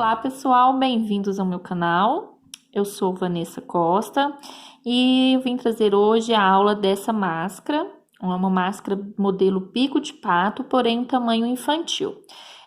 Olá pessoal, bem-vindos ao meu canal. Eu sou Vanessa Costa e eu vim trazer hoje a aula dessa máscara, uma máscara modelo bico de pato, porém um tamanho infantil.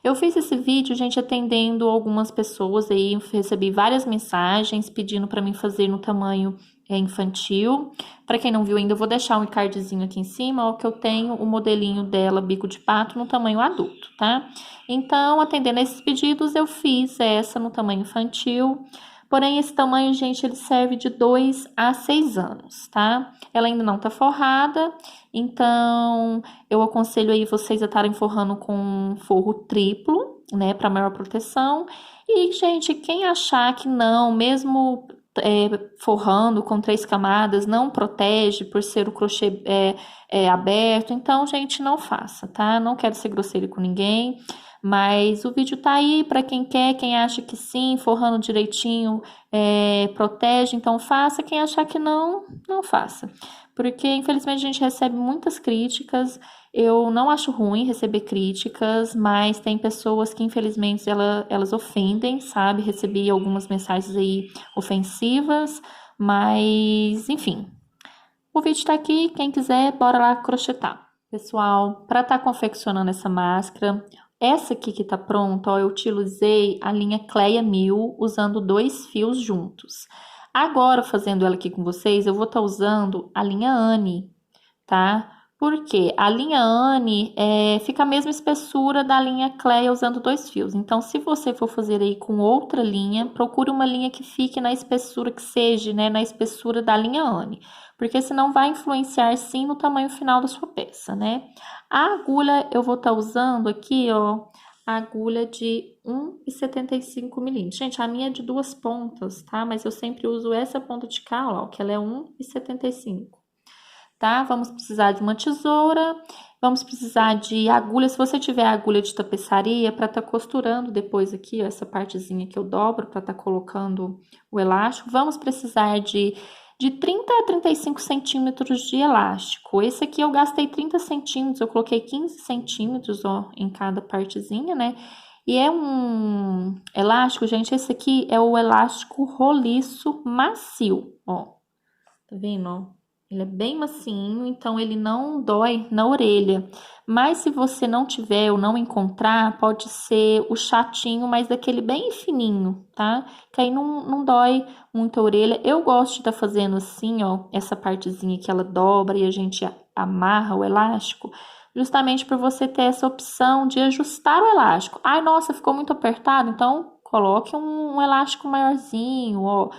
Eu fiz esse vídeo, gente, atendendo algumas pessoas aí, recebi várias mensagens pedindo para mim fazer no tamanho infantil. Para quem não viu ainda, eu vou deixar um cardzinho aqui em cima, ó, que eu tenho o modelinho dela bico de pato no tamanho adulto, tá? Então, atendendo a esses pedidos, eu fiz essa no tamanho infantil. Porém, esse tamanho, gente, ele serve de 2 a 6 anos, tá? Ela ainda não tá forrada, então eu aconselho aí vocês a estarem forrando com forro triplo, né, para maior proteção. E, gente, quem achar que não, mesmo forrando com 3 camadas, não protege por ser o crochê aberto, então, gente, não faça, tá? Não quero ser grosseiro com ninguém. Mas o vídeo tá aí para quem quer, quem acha que sim, forrando direitinho, protege, então faça. Quem achar que não, não faça. Porque, infelizmente, a gente recebe muitas críticas. Eu não acho ruim receber críticas, mas tem pessoas que, infelizmente, elas ofendem, sabe? Recebi algumas mensagens aí ofensivas, mas, enfim. O vídeo tá aqui, quem quiser, bora lá crochetar. Pessoal, para estar confeccionando essa máscara, essa aqui que tá pronta, ó, eu utilizei a linha Cleia 1000 usando 2 fios juntos. Agora, fazendo ela aqui com vocês, eu vou estar usando a linha Anne, tá? Porque a linha Anne fica a mesma espessura da linha Cleia usando 2 fios. Então, se você for fazer aí com outra linha, procure uma linha que fique na espessura que seja, né, na espessura da linha Anne. Porque senão vai influenciar sim no tamanho final da sua peça, né? A agulha eu vou estar usando aqui, ó, a agulha de 1,75 milímetros. Gente, a minha é de 2 pontas, tá? Mas eu sempre uso essa ponta de cá, ó, que ela é 1,75. Tá? Vamos precisar de uma tesoura, vamos precisar de agulha. Se você tiver agulha de tapeçaria, para estar costurando depois aqui, ó, essa partezinha que eu dobro para estar colocando o elástico. Vamos precisar de 30 a 35 centímetros de elástico. Esse aqui eu gastei 30 centímetros, eu coloquei 15 centímetros, ó, em cada partezinha, né? E é um elástico, gente, esse aqui é o elástico roliço macio, ó. Tá vendo, ó? Ele é bem macinho, então ele não dói na orelha. Mas se você não tiver ou não encontrar, pode ser o chatinho, mas daquele bem fininho, tá? Que aí não dói muito a orelha. Eu gosto de estar fazendo assim, ó, essa partezinha que ela dobra e a gente amarra o elástico, justamente por você ter essa opção de ajustar o elástico. Ai, nossa, ficou muito apertado, então coloque um elástico maiorzinho, ó.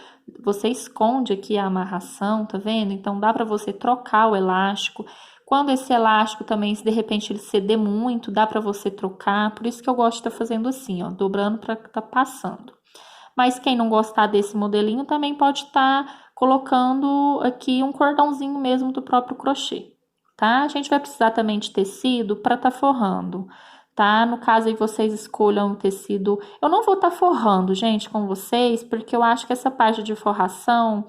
Você esconde aqui a amarração, tá vendo? Então dá para você trocar o elástico. Quando esse elástico também, se de repente ele ceder muito, dá para você trocar. Por isso que eu gosto de estar fazendo assim, ó, dobrando para tá passando. Mas quem não gostar desse modelinho também pode estar colocando aqui um cordãozinho mesmo do próprio crochê, tá? A gente vai precisar também de tecido para estar forrando, tá? No caso aí vocês escolham o tecido. Eu não vou estar forrando, gente, com vocês, porque eu acho que essa parte de forração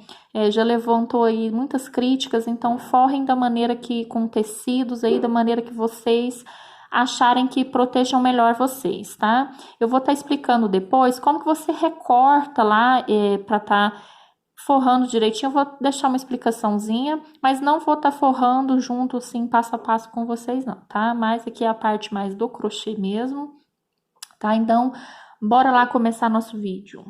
já levantou aí muitas críticas, então forrem da maneira que, com tecidos aí, da maneira que vocês acharem que protejam melhor vocês, tá? Eu vou estar explicando depois como que você recorta lá para estar forrando direitinho. Eu vou deixar uma explicaçãozinha, mas não vou estar forrando junto assim, passo a passo com vocês não, tá? Mas aqui é a parte mais do crochê mesmo, tá? Então, bora lá começar nosso vídeo.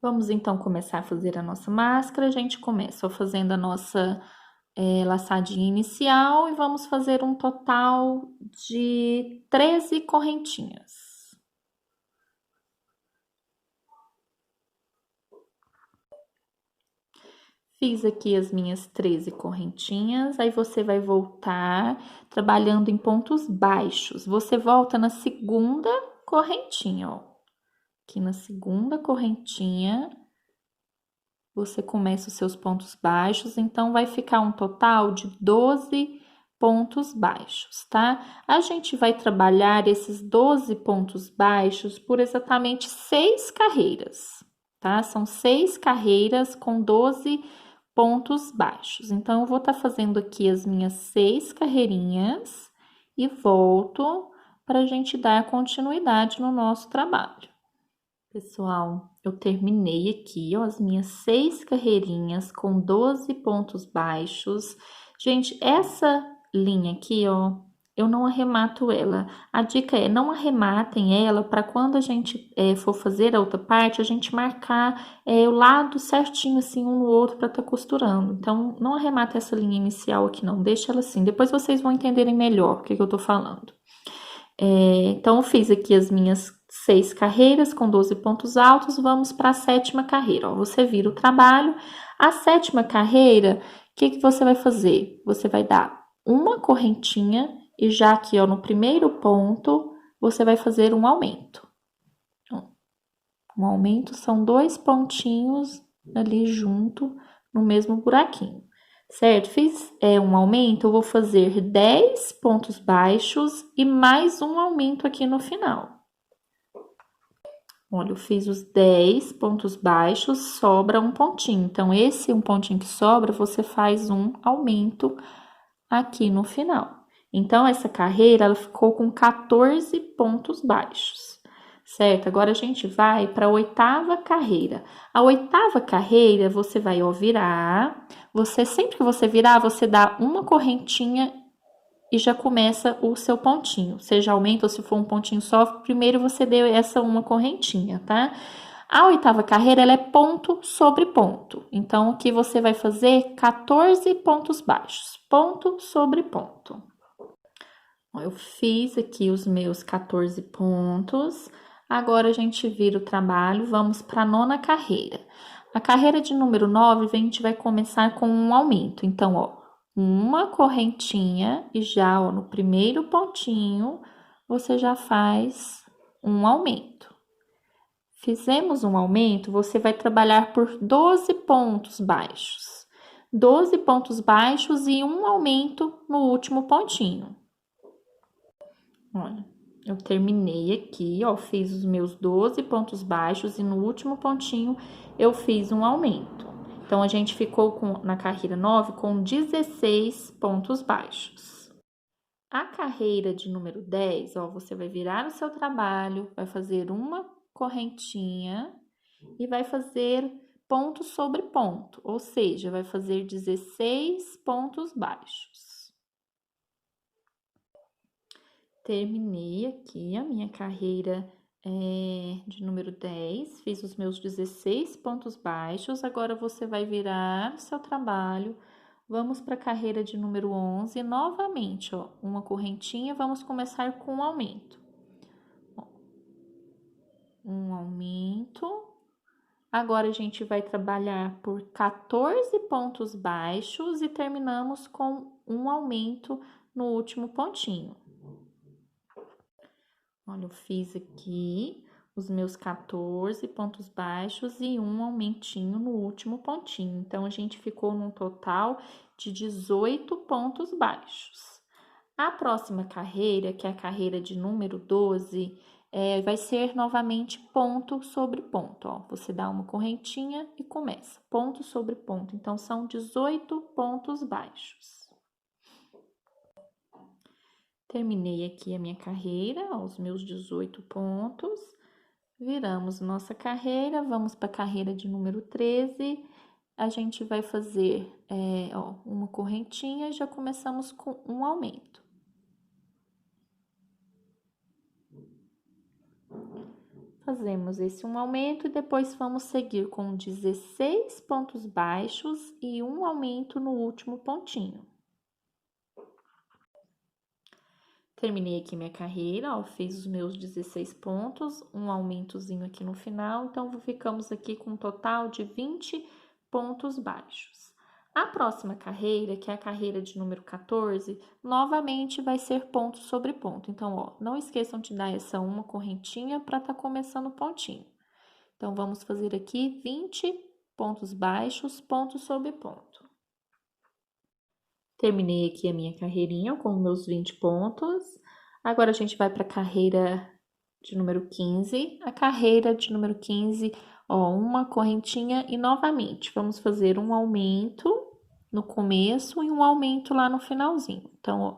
Vamos então começar a fazer a nossa máscara. A gente começa fazendo a nossa laçadinha inicial e vamos fazer um total de 13 correntinhas. Fiz aqui as minhas 13 correntinhas, aí você vai voltar trabalhando em pontos baixos. Você volta na segunda correntinha, ó. Aqui na segunda correntinha, você começa os seus pontos baixos, então vai ficar um total de 12 pontos baixos, tá? A gente vai trabalhar esses 12 pontos baixos por exatamente 6 carreiras, tá? São 6 carreiras com 12 pontos baixos. Então, eu vou estar fazendo aqui as minhas 6 carreirinhas e volto para a gente dar continuidade no nosso trabalho. Pessoal, eu terminei aqui, ó, as minhas 6 carreirinhas com 12 pontos baixos. Gente, essa linha aqui, ó, eu não arremato ela. A dica é, não arrematem ela para quando a gente for fazer a outra parte, a gente marcar o lado certinho, assim, um no outro para estar costurando. Então, não arremata essa linha inicial aqui, não. Deixa ela assim. Depois vocês vão entenderem melhor o que eu tô falando. Então, eu fiz aqui as minhas 6 carreiras com 12 pontos altos, vamos para a 7ª carreira. Ó, você vira o trabalho. A 7ª carreira, o que você vai fazer? Você vai dar uma correntinha e já aqui, ó, no primeiro ponto, você vai fazer um aumento. Um aumento são 2 pontinhos ali junto no mesmo buraquinho. Certo? Fiz um aumento, eu vou fazer 10 pontos baixos e mais um aumento aqui no final. Olha, eu fiz os 10 pontos baixos, sobra um pontinho. Então, esse um pontinho que sobra, você faz um aumento aqui no final. Então, essa carreira, ela ficou com 14 pontos baixos. Certo? Agora, a gente vai para a 8ª carreira. A 8ª carreira, você vai, ó, virar. Sempre que você virar, você dá uma correntinha e já começa o seu pontinho. Seja aumenta ou se for um pontinho só, primeiro você deu essa uma correntinha, tá? A 8ª carreira, ela é ponto sobre ponto. Então, aqui você vai fazer 14 pontos baixos. Ponto sobre ponto. Eu fiz aqui os meus 14 pontos. Agora, a gente vira o trabalho, vamos para a 9ª carreira. A carreira de número 9, a gente vai começar com um aumento. Então, ó, uma correntinha e já, ó, no primeiro pontinho, você já faz um aumento. Fizemos um aumento, você vai trabalhar por 12 pontos baixos. 12 pontos baixos e um aumento no último pontinho. Olha, eu terminei aqui, ó, fiz os meus 12 pontos baixos e no último pontinho eu fiz um aumento. Então, a gente ficou na carreira 9 com 16 pontos baixos. A carreira de número 10, ó, você vai virar o seu trabalho, vai fazer uma correntinha e vai fazer ponto sobre ponto, ou seja, vai fazer 16 pontos baixos. Terminei aqui a minha carreira de número 10, fiz os meus 16 pontos baixos, agora você vai virar o seu trabalho, vamos para a carreira de número 11, novamente, ó, uma correntinha, vamos começar com um aumento. Um aumento, agora a gente vai trabalhar por 14 pontos baixos e terminamos com um aumento no último pontinho. Olha, eu fiz aqui os meus 14 pontos baixos e um aumentinho no último pontinho. Então, a gente ficou num total de 18 pontos baixos. A próxima carreira, que é a carreira de número 12, vai ser novamente ponto sobre ponto, ó. Você dá uma correntinha e começa, ponto sobre ponto. Então, são 18 pontos baixos. Terminei aqui a minha carreira, os meus 18 pontos. Viramos nossa carreira, vamos para a carreira de número 13. A gente vai fazer uma correntinha e já começamos com um aumento. Fazemos esse um aumento e depois vamos seguir com 16 pontos baixos e um aumento no último pontinho. Terminei aqui minha carreira, ó, fiz os meus 16 pontos, um aumentozinho aqui no final, então ficamos aqui com um total de 20 pontos baixos. A próxima carreira, que é a carreira de número 14, novamente vai ser ponto sobre ponto. Então, ó, não esqueçam de dar essa uma correntinha para tá começando o pontinho. Então, vamos fazer aqui 20 pontos baixos, ponto sobre ponto. Terminei aqui a minha carreirinha com meus 20 pontos. Agora, a gente vai para a carreira de número 15. A carreira de número 15, ó, uma correntinha e novamente, vamos fazer um aumento no começo e um aumento lá no finalzinho. Então, ó,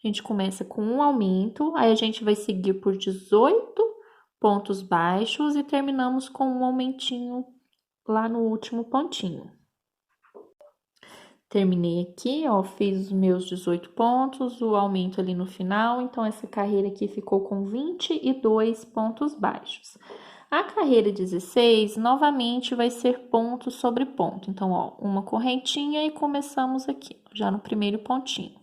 A gente começa com um aumento, aí a gente vai seguir por 18 pontos baixos e terminamos com um aumentinho lá no último pontinho. Terminei aqui, ó, fiz os meus 18 pontos, o aumento ali no final, então essa carreira aqui ficou com 22 pontos baixos. A carreira 16, novamente, vai ser ponto sobre ponto. Então, ó, uma correntinha e começamos aqui, já no primeiro pontinho.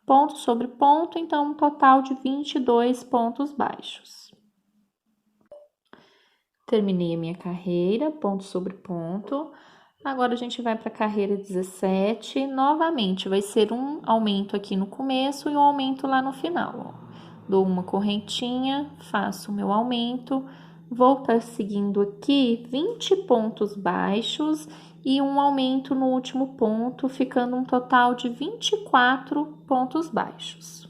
Ponto sobre ponto, então, um total de 22 pontos baixos. Terminei a minha carreira, ponto sobre ponto. Agora, a gente vai para a carreira 17. Novamente, vai ser um aumento aqui no começo e um aumento lá no final, ó. Dou uma correntinha, faço o meu aumento, vou estar seguindo aqui 20 pontos baixos e um aumento no último ponto, ficando um total de 24 pontos baixos.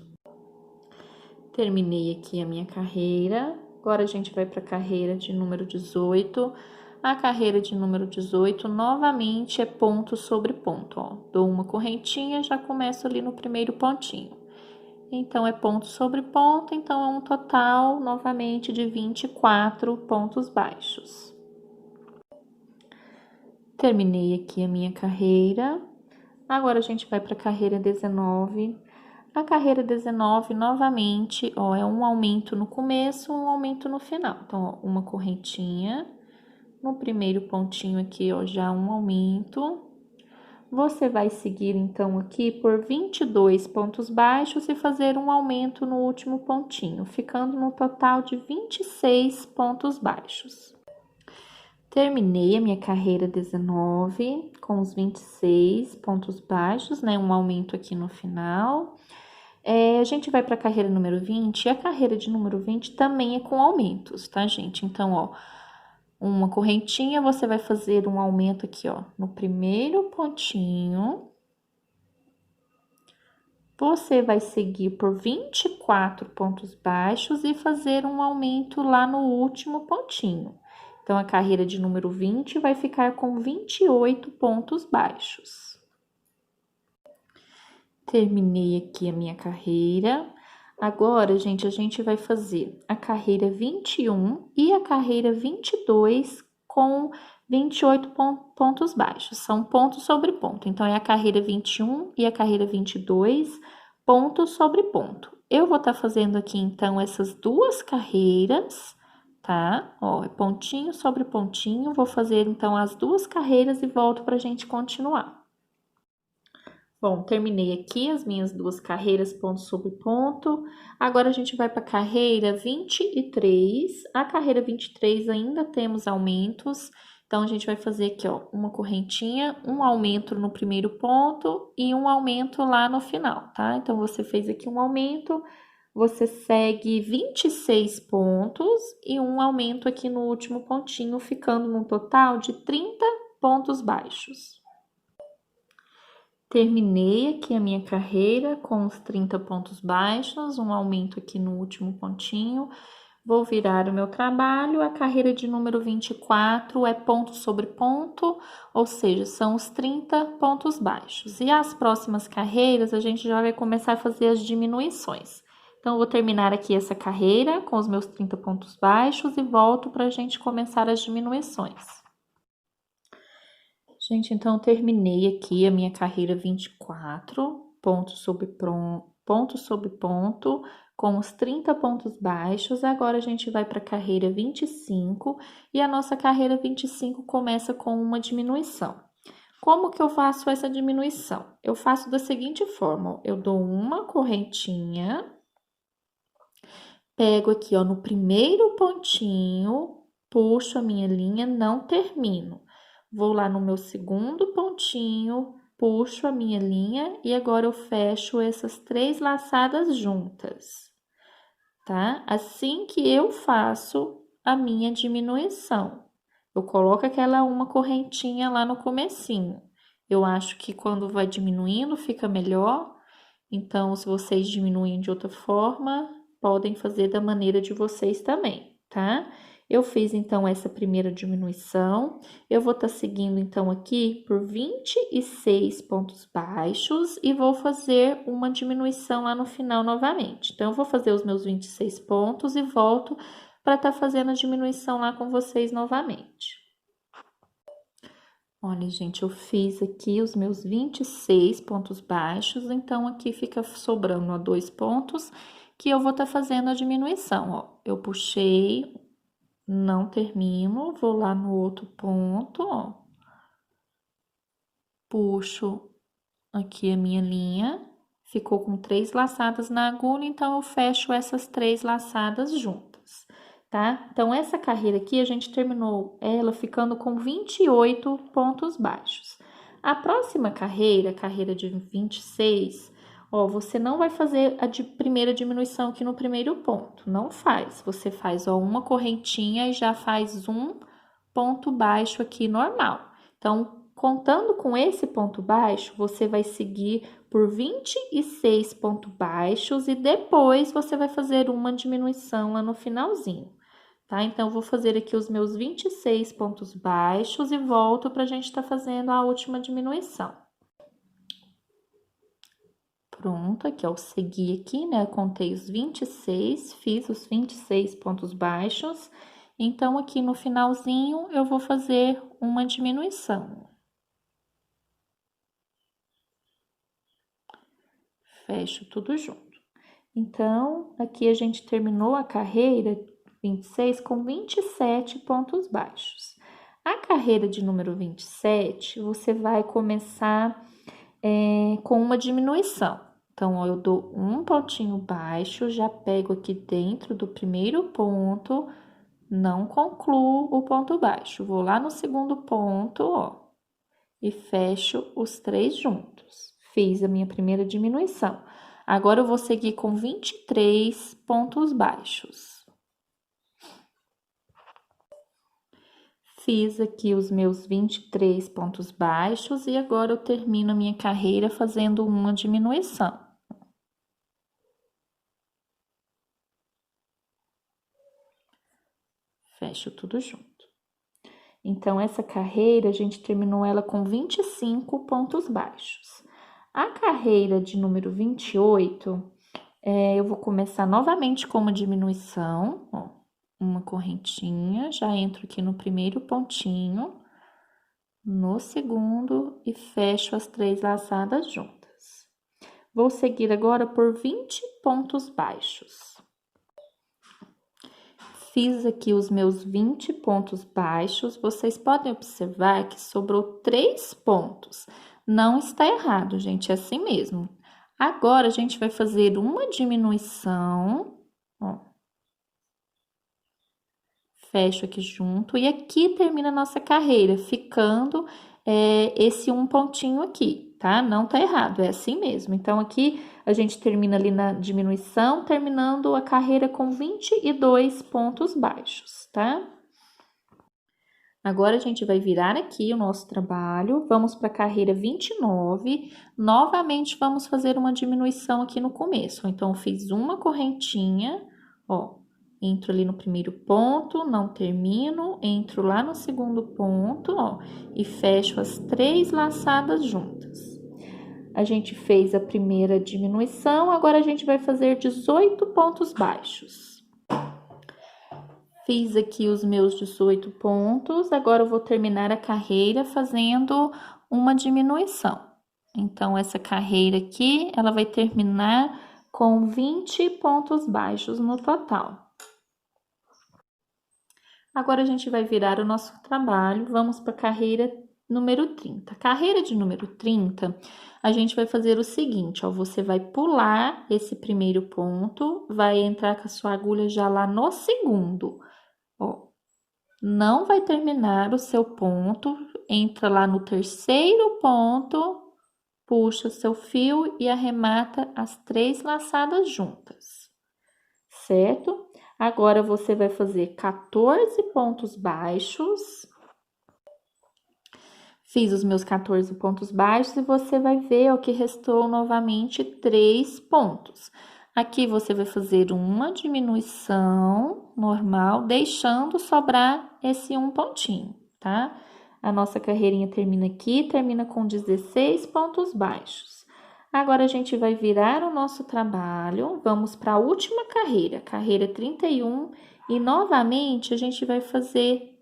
Terminei aqui a minha carreira. Agora, a gente vai para a carreira de número 18. A carreira de número 18, novamente, é ponto sobre ponto, ó. Dou uma correntinha, já começo ali no primeiro pontinho. Então, é ponto sobre ponto, então é um total, novamente, de 24 pontos baixos. Terminei aqui a minha carreira. Agora, a gente vai para a carreira 19. A carreira 19, novamente, ó, é um aumento no começo, um aumento no final. Então, ó, uma correntinha. No primeiro pontinho aqui, ó, já um aumento. Você vai seguir, então, aqui por 22 pontos baixos e fazer um aumento no último pontinho, ficando no total de 26 pontos baixos. Terminei a minha carreira 19 com os 26 pontos baixos, né? Um aumento aqui no final. A gente vai para a carreira número 20, e a carreira de número 20 também é com aumentos, tá, gente? Então, ó, uma correntinha, você vai fazer um aumento aqui, ó, no primeiro pontinho. Você vai seguir por 24 pontos baixos e fazer um aumento lá no último pontinho. Então, a carreira de número 20 vai ficar com 28 pontos baixos. Terminei aqui a minha carreira. Agora, gente, a gente vai fazer a carreira 21 e a carreira 22 com 28 pontos baixos. São ponto sobre ponto. Então, é a carreira 21 e a carreira 22, ponto sobre ponto. Eu vou estar fazendo aqui, então, essas duas carreiras, tá? Ó, é pontinho sobre pontinho. Vou fazer, então, as duas carreiras e volto pra gente continuar. Bom, terminei aqui as minhas duas carreiras ponto sobre ponto. Agora, a gente vai para a carreira 23. A carreira 23 ainda temos aumentos. Então, a gente vai fazer aqui, ó, uma correntinha, um aumento no primeiro ponto e um aumento lá no final, tá? Então, você fez aqui um aumento, você segue 26 pontos e um aumento aqui no último pontinho, ficando num total de 30 pontos baixos. Terminei aqui a minha carreira com os 30 pontos baixos, um aumento aqui no último pontinho. Vou virar o meu trabalho. A carreira de número 24 é ponto sobre ponto, ou seja, são os 30 pontos baixos. E as próximas carreiras, a gente já vai começar a fazer as diminuições. Então, eu vou terminar aqui essa carreira com os meus 30 pontos baixos e volto para a gente começar as diminuições. Gente, então, eu terminei aqui a minha carreira 24, ponto sobre ponto, com os 30 pontos baixos. Agora, a gente vai para a carreira 25 e a nossa carreira 25 começa com uma diminuição. Como que eu faço essa diminuição? Eu faço da seguinte forma, ó, eu dou uma correntinha, pego aqui, ó, no primeiro pontinho, puxo a minha linha, não termino. Vou lá no meu segundo pontinho, puxo a minha linha e agora eu fecho essas 3 laçadas juntas, tá? Assim que eu faço a minha diminuição. Eu coloco aquela uma correntinha lá no comecinho. Eu acho que quando vai diminuindo fica melhor. Então, se vocês diminuem de outra forma, podem fazer da maneira de vocês também, tá? Eu fiz, então, essa primeira diminuição. Eu vou estar seguindo, então, aqui por 26 pontos baixos e vou fazer uma diminuição lá no final novamente. Então, eu vou fazer os meus 26 pontos e volto para estar fazendo a diminuição lá com vocês novamente. Olha, gente, eu fiz aqui os meus 26 pontos baixos, então aqui fica sobrando, ó, 2 pontos que eu vou estar fazendo a diminuição, ó. Eu puxei, não termino, vou lá no outro ponto, ó. Puxo aqui a minha linha, ficou com 3 laçadas na agulha, então eu fecho essas 3 laçadas juntas, tá? Então, essa carreira aqui, a gente terminou ela ficando com 28 pontos baixos. A próxima carreira, a carreira de 26, ó, você não vai fazer a primeira diminuição aqui no primeiro ponto, não faz. Você faz, ó, uma correntinha e já faz um ponto baixo aqui normal. Então, contando com esse ponto baixo, você vai seguir por 26 pontos baixos e depois você vai fazer uma diminuição lá no finalzinho, tá? Então, eu vou fazer aqui os meus 26 pontos baixos e volto pra gente tá fazendo a última diminuição. Pronto, aqui, ó, eu segui aqui, né? Eu contei os 26, fiz os 26 pontos baixos. Então, aqui no finalzinho, eu vou fazer uma diminuição. Fecho tudo junto. Então, aqui a gente terminou a carreira 26 com 27 pontos baixos. A carreira de número 27, você vai começar com uma diminuição. Então, ó, eu dou um pontinho baixo, já pego aqui dentro do primeiro ponto, não concluo o ponto baixo. Vou lá no segundo ponto, ó, e fecho os 3 juntos. Fiz a minha primeira diminuição. Agora, eu vou seguir com 23 pontos baixos. Fiz aqui os meus 23 pontos baixos e agora eu termino a minha carreira fazendo uma diminuição. Fecho tudo junto. Então, essa carreira, a gente terminou ela com 25 pontos baixos. A carreira de número 28, eu vou começar novamente com uma diminuição, ó, uma correntinha, já entro aqui no primeiro pontinho, no segundo e fecho as 3 laçadas juntas. Vou seguir agora por 20 pontos baixos. Fiz aqui os meus 20 pontos baixos, vocês podem observar que sobrou 3 pontos. Não está errado, gente, é assim mesmo. Agora, a gente vai fazer uma diminuição, ó. Fecho aqui junto e aqui termina a nossa carreira, ficando esse um pontinho aqui, tá? Não tá errado, é assim mesmo. Então, aqui a gente termina ali na diminuição, terminando a carreira com 22 pontos baixos, tá? Agora, a gente vai virar aqui o nosso trabalho, vamos para a carreira 29, novamente vamos fazer uma diminuição aqui no começo. Então, eu fiz uma correntinha, ó, entro ali no primeiro ponto, não termino, entro lá no segundo ponto, ó, e fecho as 3 laçadas juntas. A gente fez a primeira diminuição, agora a gente vai fazer 18 pontos baixos. Fiz aqui os meus 18 pontos, agora eu vou terminar a carreira fazendo uma diminuição. Então, essa carreira aqui, ela vai terminar com 20 pontos baixos no total. Agora, a gente vai virar o nosso trabalho, vamos para a carreira número 30. Carreira de número 30, a gente vai fazer o seguinte, ó, você vai pular esse primeiro ponto, vai entrar com a sua agulha já lá no segundo. Ó, não vai terminar o seu ponto, entra lá no terceiro ponto, puxa seu fio e arremata as 3 laçadas juntas, certo? Agora, você vai fazer 14 pontos baixos. Fiz os meus 14 pontos baixos e você vai ver, ó, que restou novamente 3 pontos. Aqui você vai fazer uma diminuição normal, deixando sobrar esse um pontinho, tá? A nossa carreirinha termina aqui, termina com 16 pontos baixos. Agora, a gente vai virar o nosso trabalho, vamos para a última carreira, carreira 31, e novamente a gente vai fazer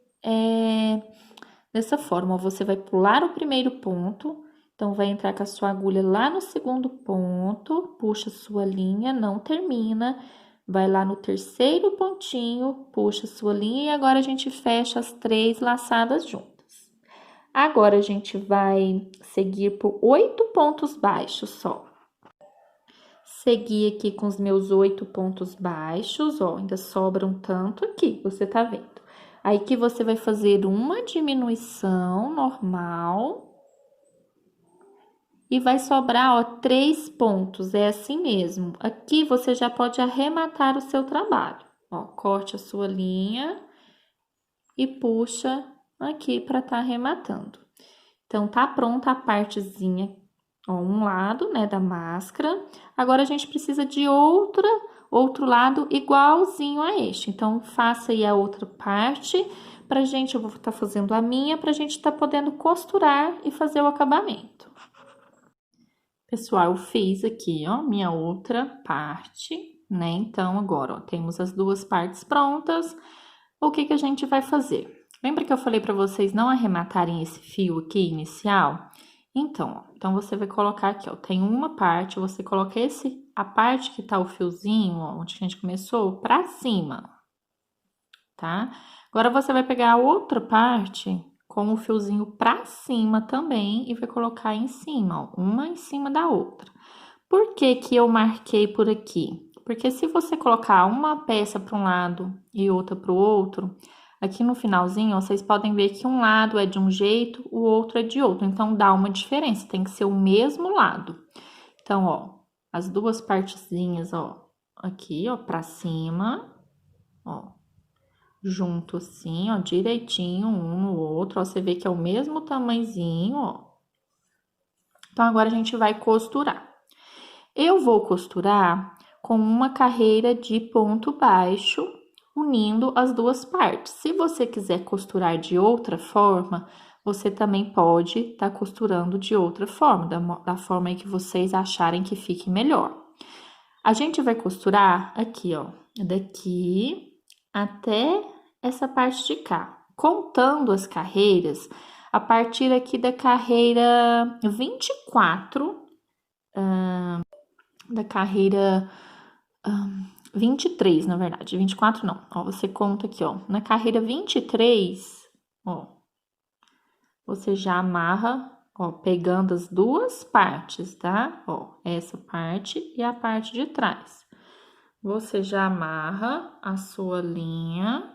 dessa forma, você vai pular o primeiro ponto, então vai entrar com a sua agulha lá no segundo ponto, puxa sua linha, não termina, vai lá no terceiro pontinho, puxa sua linha e agora a gente fecha as 3 laçadas juntas. Agora, a gente vai seguir por 8 pontos baixos só. Segui aqui com os meus 8 pontos baixos, ó, ainda sobra um tanto aqui, você tá vendo. Aí que você vai fazer uma diminuição normal e vai sobrar, ó, 3 pontos, é assim mesmo. Aqui você já pode arrematar o seu trabalho, ó, corte a sua linha e puxa aqui para tá arrematando. Então, tá pronta a partezinha, ó, um lado, né, da máscara. Agora, a gente precisa de outro lado igualzinho a este. Então, faça aí a outra parte pra gente, eu vou estar fazendo a minha, pra gente tá podendo costurar e fazer o acabamento. Pessoal, eu fiz aqui, ó, minha outra parte, né? Então, agora, ó, temos as duas partes prontas. O que que a gente vai fazer? Lembra que eu falei para vocês não arrematarem esse fio aqui inicial? Então, ó, então você vai colocar aqui, ó, tem uma parte, você coloca a parte que tá o fiozinho, ó, onde a gente começou, pra cima, tá? Agora, você vai pegar a outra parte com o fiozinho pra cima também e vai colocar em cima, ó, uma em cima da outra. Por que que eu marquei por aqui? Porque se você colocar uma peça para um lado e outra para o outro, aqui no finalzinho, ó, vocês podem ver que um lado é de um jeito, o outro é de outro. Então, dá uma diferença, tem que ser o mesmo lado. Então, ó, as duas partezinhas, ó, aqui, ó, pra cima, ó, junto assim, ó, direitinho um no outro, ó, você vê que é o mesmo tamanhozinho, ó. Então, agora a gente vai costurar. Eu vou costurar com uma carreira de ponto baixo, unindo as duas partes. Se você quiser costurar de outra forma, você também pode estar costurando de outra forma, da forma aí que vocês acharem que fique melhor. A gente vai costurar aqui, ó, daqui até essa parte de cá, contando as carreiras, a partir aqui da carreira 24, da carreira 23, na verdade, 24 não. Ó, você conta aqui, ó, na carreira 23, ó, você já amarra, ó, pegando as duas partes, tá? Ó, essa parte e a parte de trás. Você já amarra a sua linha.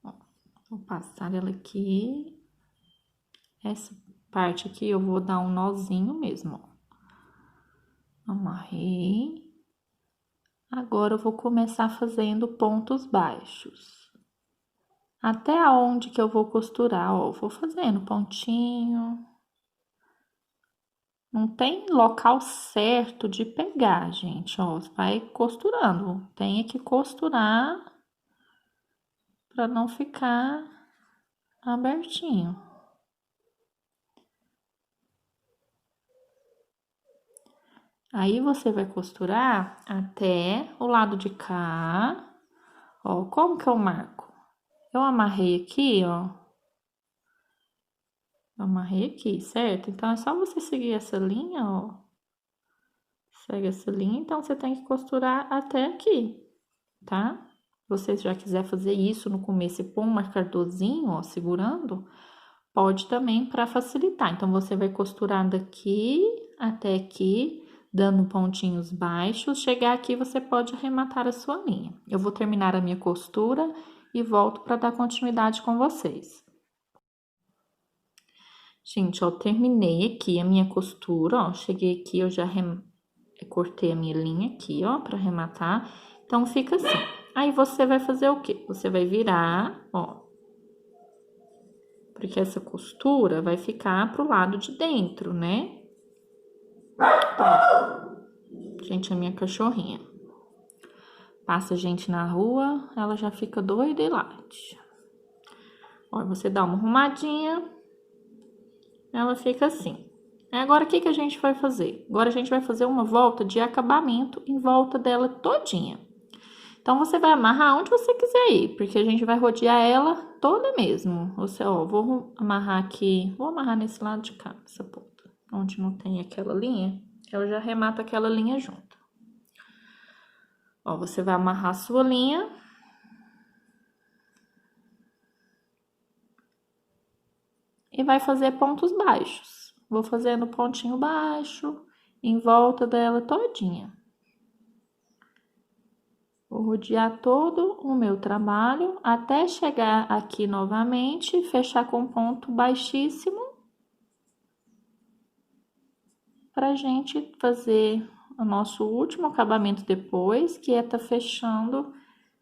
Ó, vou passar ela aqui. Essa parte aqui eu vou dar um nozinho mesmo, ó. Amarrei. Agora, eu vou começar fazendo pontos baixos. Até aonde que eu vou costurar, ó, vou fazendo pontinho. Não tem local certo de pegar, gente, ó, vai costurando. Tem que costurar para não ficar abertinho. Aí, você vai costurar até o lado de cá. Ó, como que eu marco? Eu amarrei aqui, ó. Eu amarrei aqui, certo? Então, é só você seguir essa linha, ó. Segue essa linha, então, você tem que costurar até aqui, tá? Se você já quiser fazer isso no começo e pôr um marcadorzinho, ó, segurando, pode também para facilitar. Então, você vai costurar daqui até aqui, dando pontinhos baixos. Chegar aqui, você pode arrematar a sua linha. Eu vou terminar a minha costura e volto para dar continuidade com vocês. Gente, ó, terminei aqui a minha costura, ó, cheguei aqui, eu já cortei a minha linha aqui, ó, para arrematar. Então, fica assim. Aí, você vai fazer o quê? Você vai virar, ó, porque essa costura vai ficar pro lado de dentro, né? Gente, a minha cachorrinha. Passa gente na rua, ela já fica doida e late. Ó, você dá uma arrumadinha, ela fica assim. Agora, o que que a gente vai fazer? Agora, a gente vai fazer uma volta de acabamento em volta dela todinha. Então, você vai amarrar onde você quiser ir, porque a gente vai rodear ela toda mesmo. Você, ó, vou amarrar aqui, vou amarrar nesse lado de cá, essa ponta, onde não tem aquela linha, eu já arremato aquela linha junto. Ó, você vai amarrar a sua linha. E vai fazer pontos baixos. Vou fazendo pontinho baixo em volta dela todinha. Vou rodear todo o meu trabalho até chegar aqui novamente e fechar com ponto baixíssimo pra gente fazer o nosso último acabamento depois, que é tá fechando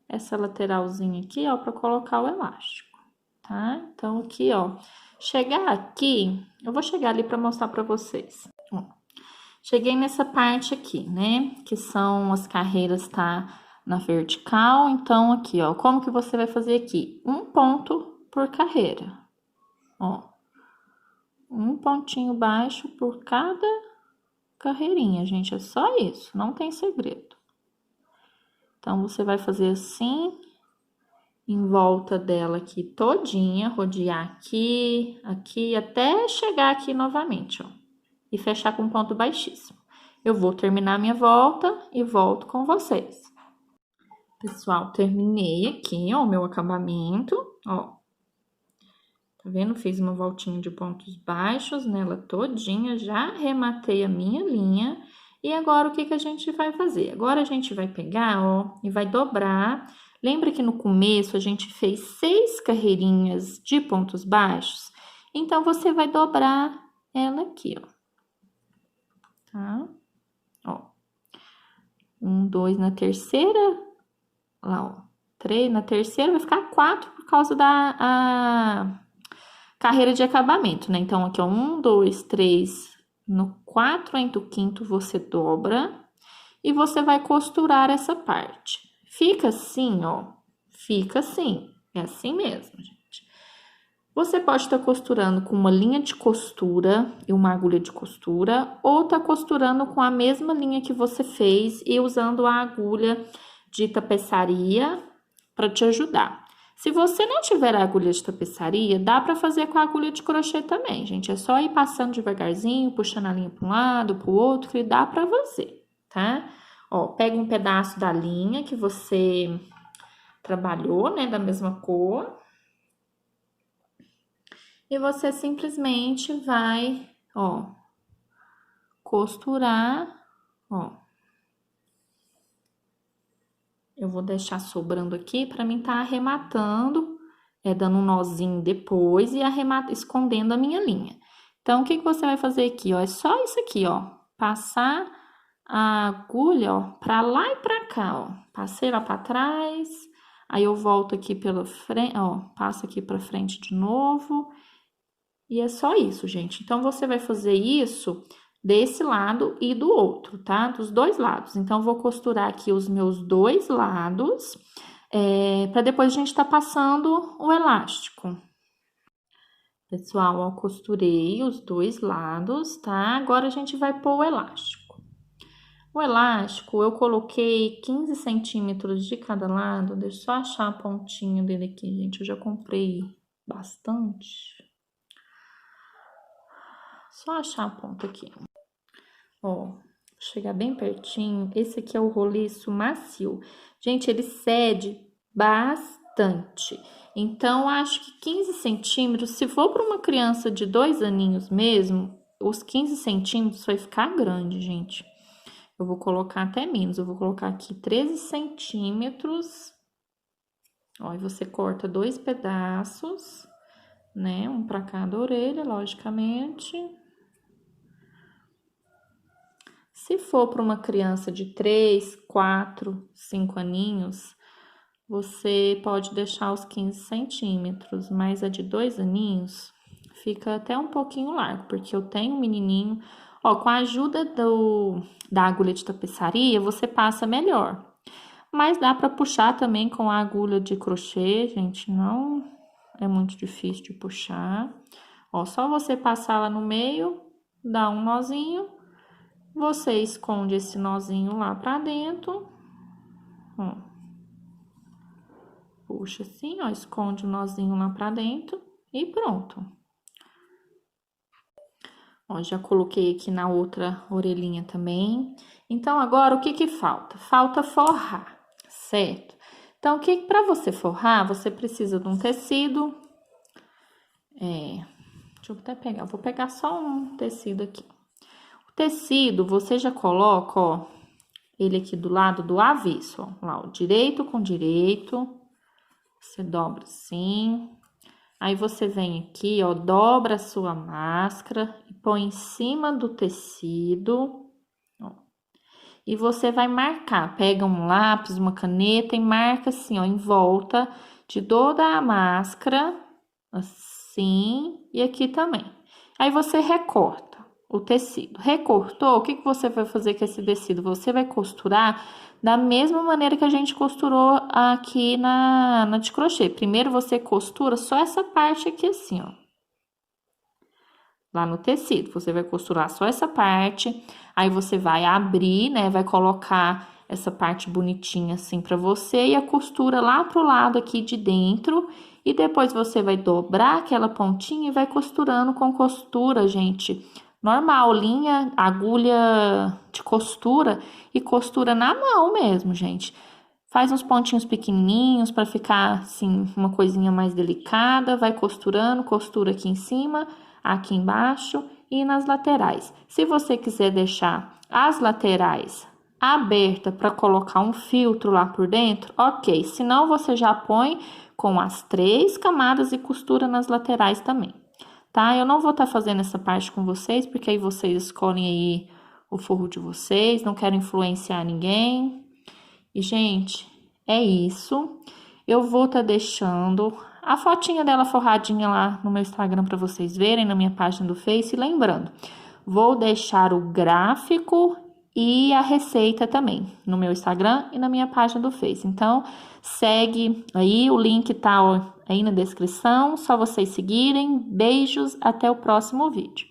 essa lateralzinha aqui, ó, pra colocar o elástico, tá? Então, aqui, ó, chegar aqui, eu vou chegar ali pra mostrar pra vocês. Ó, cheguei nessa parte aqui, né, que são as carreiras, tá na vertical. Então, aqui, ó, como que você vai fazer aqui? Um ponto por carreira, ó. Um pontinho baixo por cada carreirinha, gente, é só isso, não tem segredo. Então, você vai fazer assim, em volta dela aqui todinha, rodear aqui, aqui, até chegar aqui novamente, ó. E fechar com ponto baixíssimo. Eu vou terminar minha volta e volto com vocês. Pessoal, terminei aqui, ó, o meu acabamento, ó. Tá vendo? Fiz uma voltinha de pontos baixos nela todinha, já arrematei a minha linha. E agora, o que que a gente vai fazer? Agora, a gente vai pegar, ó, e vai dobrar. Lembra que no começo a gente fez 6 carreirinhas de pontos baixos? Então, você vai dobrar ela aqui, ó. Tá? Ó. 1, 2 na terceira. Lá, ó. 3 na terceira, vai ficar 4 por causa da carreira de acabamento, né? Então, aqui, ó, 1, 2, 3, no 4 entre o quinto você dobra e você vai costurar essa parte. Fica assim, ó, fica assim, é assim mesmo, gente. Você pode estar costurando com uma linha de costura e uma agulha de costura, ou tá costurando com a mesma linha que você fez e usando a agulha de tapeçaria para te ajudar. Se você não tiver a agulha de tapeçaria, dá para fazer com a agulha de crochê também, gente. É só ir passando devagarzinho, puxando a linha para um lado, para o outro, que dá para você, tá? Ó, pega um pedaço da linha que você trabalhou, né, da mesma cor. E você simplesmente vai, ó, costurar, ó. Eu vou deixar sobrando aqui para mim tá arrematando, dando um nozinho depois e escondendo a minha linha. Então, o que que você vai fazer aqui, ó? É só isso aqui, ó. Passar a agulha, ó, pra lá e pra cá, ó. Passei lá pra trás, aí eu volto aqui pela frente, ó, passo aqui pra frente de novo. E é só isso, gente. Então, você vai fazer isso desse lado e do outro, tá? Dos dois lados. Então, vou costurar aqui os meus dois lados, para depois a gente tá passando o elástico. Pessoal, ó, costurei os dois lados, tá? Agora, a gente vai pôr o elástico. O elástico, eu coloquei 15 centímetros de cada lado. Deixa eu só achar a pontinha dele aqui, gente. Eu já comprei bastante. Só achar a ponta aqui. Ó, chegar bem pertinho. Esse aqui é o roliço macio. Gente, ele cede bastante. Então, acho que 15 centímetros, se for para uma criança de 2 aninhos mesmo, os 15 centímetros vai ficar grande, gente. Eu vou colocar até menos. Eu vou colocar aqui 13 centímetros. Ó, e você corta 2 pedaços, né? Um para cada orelha, logicamente. Se for para uma criança de 3, 4, 5 aninhos, você pode deixar os 15 centímetros, mas a de 2 aninhos fica até um pouquinho largo, porque eu tenho um menininho. Ó, com a ajuda da agulha de tapeçaria, você passa melhor. Mas dá pra puxar também com a agulha de crochê, gente, não é muito difícil de puxar. Ó, só você passar lá no meio, dá um nozinho, você esconde esse nozinho lá pra dentro, ó. Puxa assim, ó, esconde o nozinho lá pra dentro e pronto. Ó, já coloquei aqui na outra orelhinha também. Então, agora, o que que falta? Falta forrar, certo? Então, para você forrar, você precisa de um tecido. Deixa eu até pegar, vou pegar só um tecido aqui. O tecido, você já coloca, ó, ele aqui do lado do avesso, ó, lá, ó, direito com direito. Você dobra assim. Aí, você vem aqui, ó, dobra a sua máscara e põe em cima do tecido, ó. E você vai marcar, pega um lápis, uma caneta e marca assim, ó, em volta de toda a máscara, assim, e aqui também. Aí, você recorta o tecido. Recortou, o que que você vai fazer com esse tecido? Você vai costurar da mesma maneira que a gente costurou aqui na de crochê. Primeiro, você costura só essa parte aqui assim, ó. Lá no tecido, você vai costurar só essa parte, aí você vai abrir, né, vai colocar essa parte bonitinha assim pra você e a costura lá pro lado aqui de dentro, e depois você vai dobrar aquela pontinha e vai costurando com costura, gente, normal, linha, agulha de costura e costura na mão mesmo, gente. Faz uns pontinhos pequenininhos para ficar assim uma coisinha mais delicada, vai costurando, costura aqui em cima, aqui embaixo e nas laterais. Se você quiser deixar as laterais aberta para colocar um filtro lá por dentro, ok. Senão você já põe com as 3 camadas e costura nas laterais também, tá? Eu não vou estar fazendo essa parte com vocês, porque aí vocês escolhem aí o forro de vocês, não quero influenciar ninguém. E, gente, é isso. Eu vou estar deixando a fotinha dela forradinha lá no meu Instagram para vocês verem, na minha página do Face. E lembrando, vou deixar o gráfico e a receita também no meu Instagram e na minha página do Face. Então, segue aí, o link tá aí na descrição, só vocês seguirem. Beijos, até o próximo vídeo.